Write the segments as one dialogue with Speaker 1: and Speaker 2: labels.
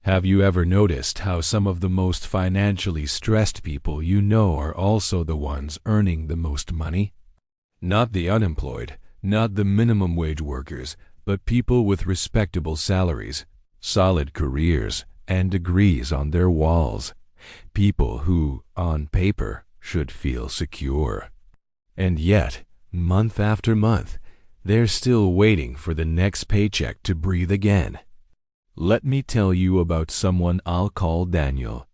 Speaker 1: Have you ever noticed how some of the most financially stressed people you know are also the ones earning the most money? Not the unemployed, not the minimum wage workers, but people with respectable salaries, solid careers, and degrees on their walls. People who, on paper, should feel secure. And yet, month after month, they're still waiting for the next paycheck to breathe again. Let me tell you about someone I'll call Daniel.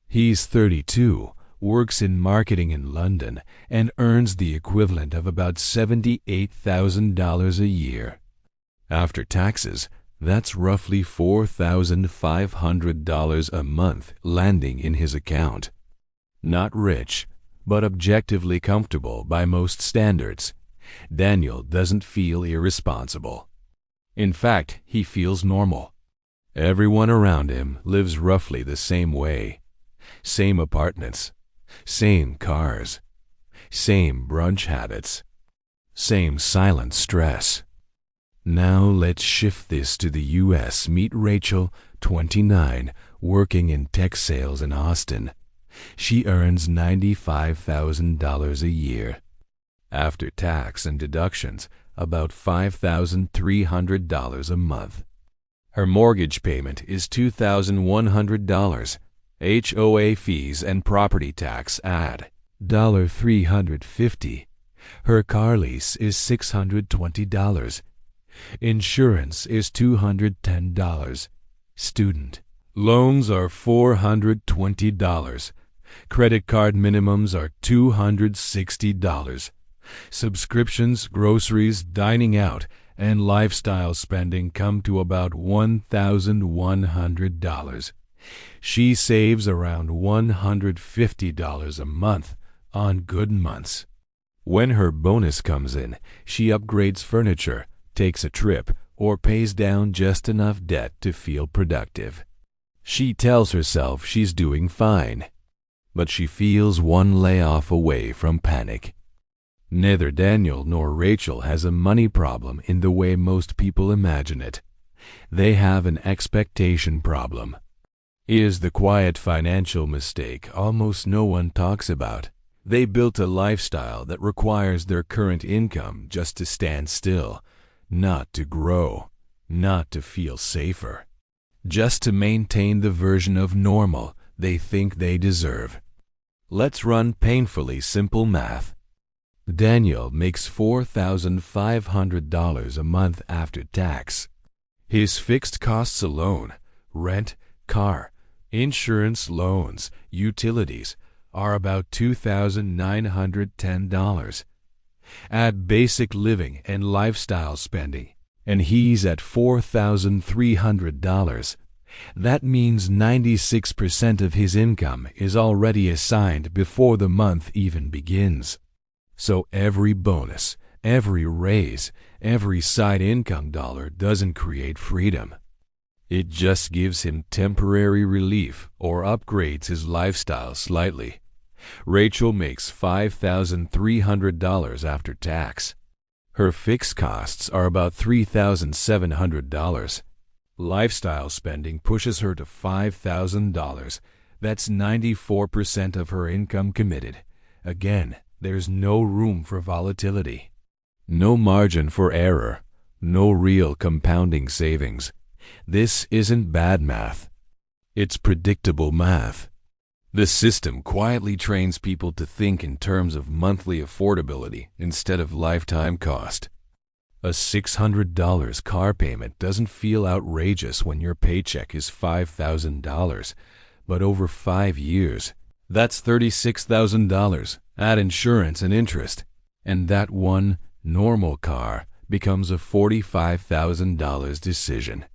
Speaker 1: He's 32, works in marketing in London, and earns the equivalent of about $78,000 a year. After taxes, that's roughly $4,500 a month landing in his account. Not rich, but objectively comfortable by most standards. Daniel doesn't feel irresponsible. In fact, he feels normal. Everyone around him lives roughly the same way. Same apartments, same cars, same brunch habits, same silent stress. Now let's shift this to the US. Meet Rachel, 29, working in tech sales in Austin. She earns $95,000 a year. After tax and deductions, about $5,300 a month. Her mortgage payment is $2,100. HOA fees and property tax add $350. Her car lease is $620. Insurance is $210. Student loans are $420. Credit card minimums are $260. Subscriptions, groceries, dining out, and lifestyle spending come to about $1,100. She saves around $150 a month on good months. When her bonus comes in, she upgrades furniture, takes a trip, or pays down just enough debt to feel productive. She tells herself she's doing fine, but she feels one layoff away from panic. Neither Daniel nor Rachel has a money problem in the way most people imagine it. They have an expectation problem. It is the quiet financial mistake almost no one talks about. They built a lifestyle that requires their current income just to stand still, not to grow, not to feel safer, just to maintain the version of normal they think they deserve. Let's run painfully simple math. Daniel makes $4,500 a month after tax. His fixed costs alone, rent, car, insurance, loans, utilities, are about $2,910. Add basic living and lifestyle spending, and he's at $4,300. That means 96% of his income is already assigned before the month even begins. So every bonus, every raise, every side income dollar doesn't create freedom. It just gives him temporary relief or upgrades his lifestyle slightly. Rachel makes $5,300 after tax. Her fixed costs are about $3,700. Lifestyle spending pushes her to $5,000. That's 94% of her income committed. Again, there's no room for volatility. No margin for error. No real compounding savings. This isn't bad math. It's predictable math. The system quietly trains people to think in terms of monthly affordability instead of lifetime cost. A $600 car payment doesn't feel outrageous when your paycheck is $5,000, but over 5 years, that's $36,000. Add insurance and interest, and that one normal car becomes a $45,000 decision.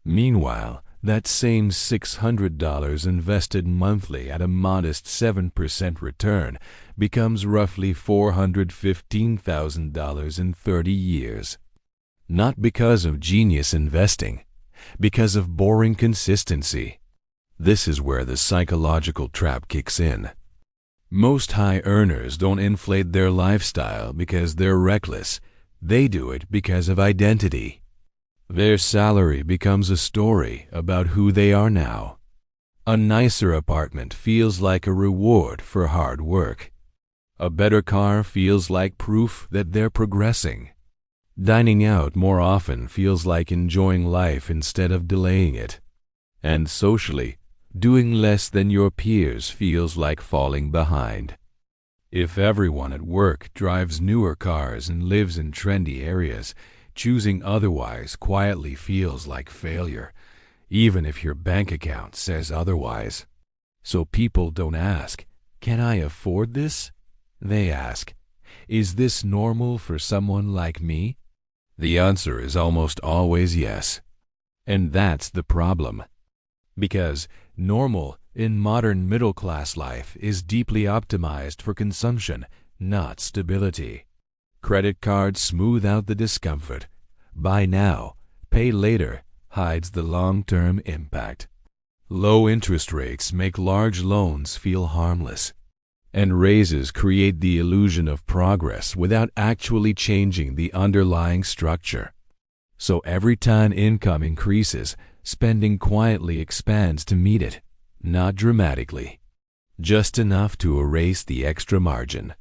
Speaker 1: Meanwhile, that same $600 invested monthly at a modest 7% return becomes roughly $415,000 in 30 years. Not because of genius investing, because of boring consistency. This is where the psychological trap kicks in. Most high earners don't inflate their lifestyle because they're reckless. They do it because of identity. Their salary becomes a story about who they are now. A nicer apartment feels like a reward for hard work. A better car feels like proof that they're progressing. Dining out more often feels like enjoying life instead of delaying it. And socially, doing less than your peers feels like falling behind. If everyone at work drives newer cars and lives in trendy areas, choosing otherwise quietly feels like failure, even if your bank account says otherwise. So people don't ask, "Can I afford this?" They ask, "Is this normal for someone like me?" The answer is almost always yes. And that's the problem. Because normal in modern middle-class life is deeply optimized for consumption, not stability. Credit cards smooth out the discomfort. Buy now, pay later hides the long-term impact. Low interest rates make large loans feel harmless. And raises create the illusion of progress without actually changing the underlying structure. So every time income increases, spending quietly expands to meet it, not dramatically, just enough to erase the extra margin.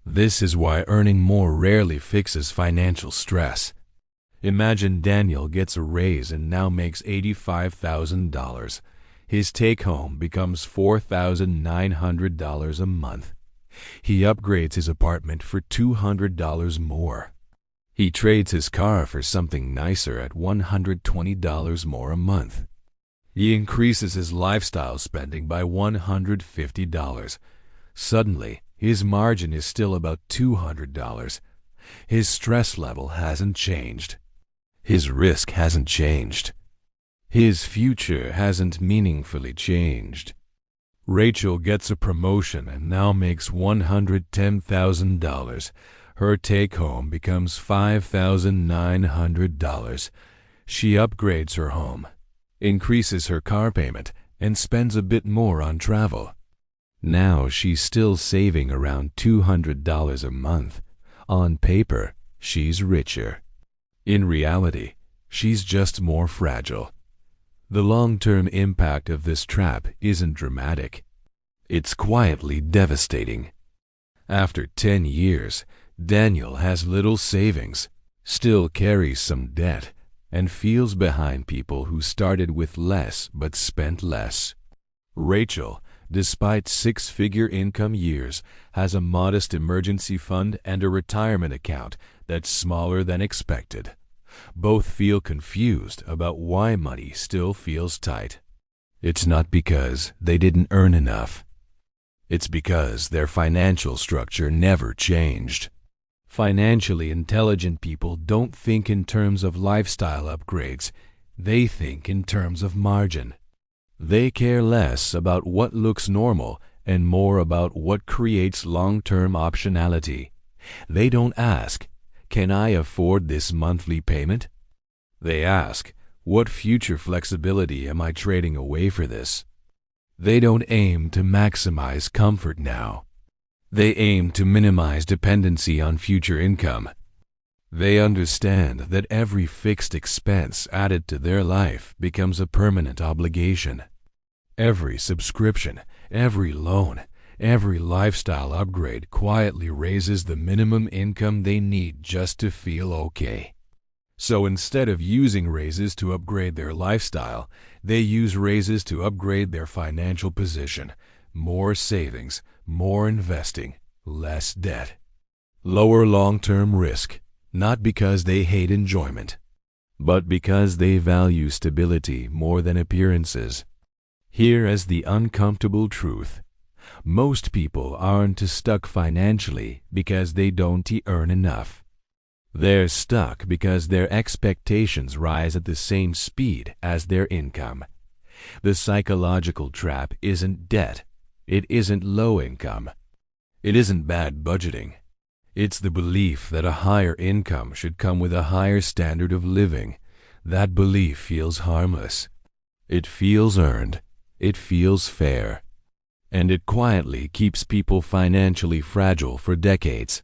Speaker 1: This is why earning more rarely fixes financial stress. Imagine Daniel gets a raise and now makes $85,000. His take-home becomes $4,900 a month. He upgrades his apartment for $200 more. He trades his car for something nicer at $120 more a month. He increases his lifestyle spending by $150. Suddenly, his margin is still about $200. His stress level hasn't changed. His risk hasn't changed. His future hasn't meaningfully changed. Rachel gets a promotion and now makes $110,000. Her take-home becomes $5,900. She upgrades her home, increases her car payment, and spends a bit more on travel. Now she's still saving around $200 a month. On paper, she's richer. In reality, she's just more fragile. The long-term impact of this trap isn't dramatic. It's quietly devastating. After 10 years, Daniel has little savings, still carries some debt, and feels behind people who started with less but spent less. Rachel, despite six-figure income years, has a modest emergency fund and a retirement account that's smaller than expected. Both feel confused about why money still feels tight. It's not because they didn't earn enough. It's because their financial structure never changed. Financially intelligent people don't think in terms of lifestyle upgrades. They think in terms of margin. They care less about what looks normal and more about what creates long-term optionality. They don't ask, "Can I afford this monthly payment?" They ask, "What future flexibility am I trading away for this?" They don't aim to maximize comfort now. They aim to minimize dependency on future income. They understand that every fixed expense added to their life becomes a permanent obligation. Every subscription, every loan, every lifestyle upgrade quietly raises the minimum income they need just to feel okay. So instead of using raises to upgrade their lifestyle, they use raises to upgrade their financial position. More savings, more investing, less debt. Lower long-term risk, not because they hate enjoyment, but because they value stability more than appearances. Here is the uncomfortable truth. Most people aren't stuck financially because they don't earn enough. They're stuck because their expectations rise at the same speed as their income. The psychological trap isn't debt. It isn't low income. It isn't bad budgeting. It's the belief that a higher income should come with a higher standard of living. That belief feels harmless. It feels earned. It feels fair. And it quietly keeps people financially fragile for decades.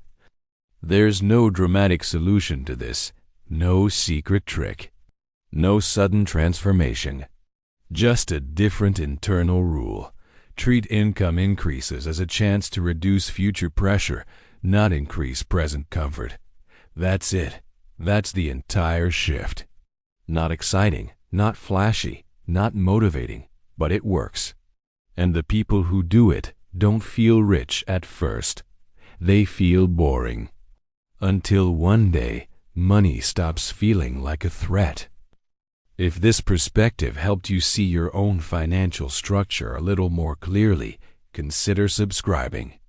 Speaker 1: There's no dramatic solution to this, no secret trick. No sudden transformation, just a different internal rule. Treat income increases as a chance to reduce future pressure, not increase present comfort. That's it. That's the entire shift. Not exciting, not flashy, not motivating, but it works. And the people who do it don't feel rich at first. They feel boring. Until one day, money stops feeling like a threat. If this perspective helped you see your own financial structure a little more clearly, consider subscribing.